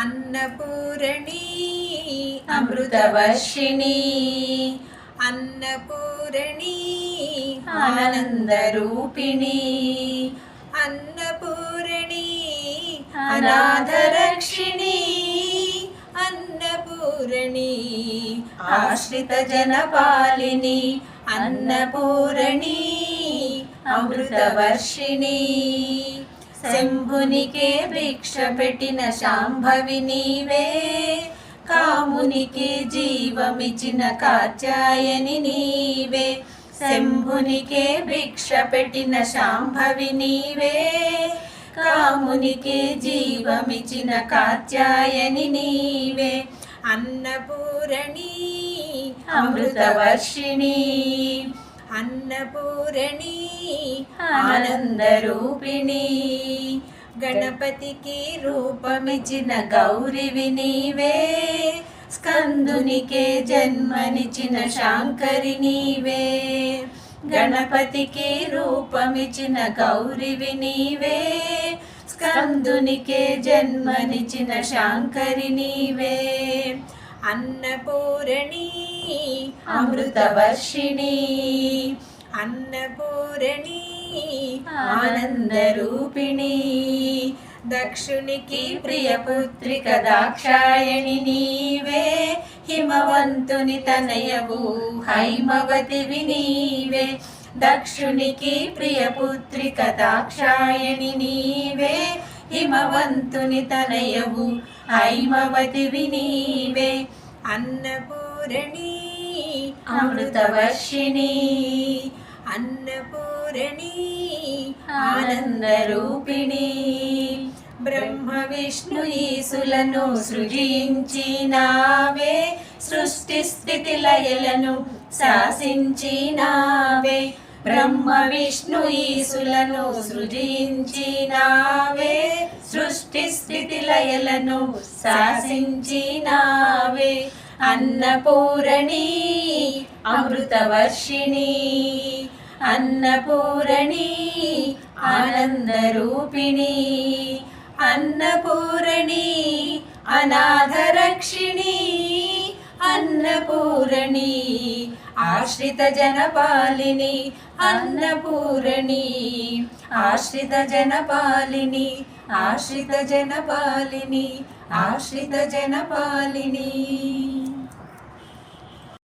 अन्नपूरणी अमृतवर्षिणी अन्नपूरणी आनन्दरूपिणी अन्नपूरणी अनाथरक्षिणी अन्नपूरणी आश्रितजनपालिनी अन्नपूरणी अमृतवर्षिणी శంభునికే భిక్ష పెట్టిన శాంభవి నీవే కామునికి జీవమిచిన కాత్యాయని నీవే శంభునికే భిక్ష పెట్టిన శాంభవి నీవే కామునికి జీవమిచిన కాత్యాయని నీవే अन्नपूरणी अमृतवर्षिणी अन्नपूरणी आनन्दरूपिणी गणपतिकी రూపమిచిన గౌరివి నీవే స్కందునికే జన్మనిచిన శాంకరి నీవే గణపతికి రూపమిచిన గౌరివి నీవే స్కందునికే జన్మనిచిన శాంకరి నీవే अन्नपूरणी अमृतवर्षिणी अन्नपूरणी आनन्दरूपिणी दक्षुनिकी प्रियपुत्रिक दाक्षायणि नीवे हिमवन्तुनि तनयवु हैमवतिवि नीवे दक्षुनिकी प्रियपुत्रिक दाक्षायणि नीवे हिमवन्तुनि तनयवु हैमवतिवि नीवे अन्नपूरणी अमृतवर्षिणी अन्नपूरणी आनन्दरूपिणी బ్రహ్మ విష్ణు ఈసులను సృజించినావే సృష్టి స్థితి లయలను శాసించినావే బ్రహ్మ విష్ణు ఈసులను సృజించినావే సృష్టి స్థితి లయలను శాసించినావే అన్నపూరణి అమృతవర్షిణి అన్నపూరణి ఆనందరూపిణి अन्नपूरणी अनाथरक्षिणी अन्नपूरणी आश्रितजनपालिनी अन्नपूरणी आश्रितजनपालिनी आश्रितजनपालिनी आश्रितजनपालिनी।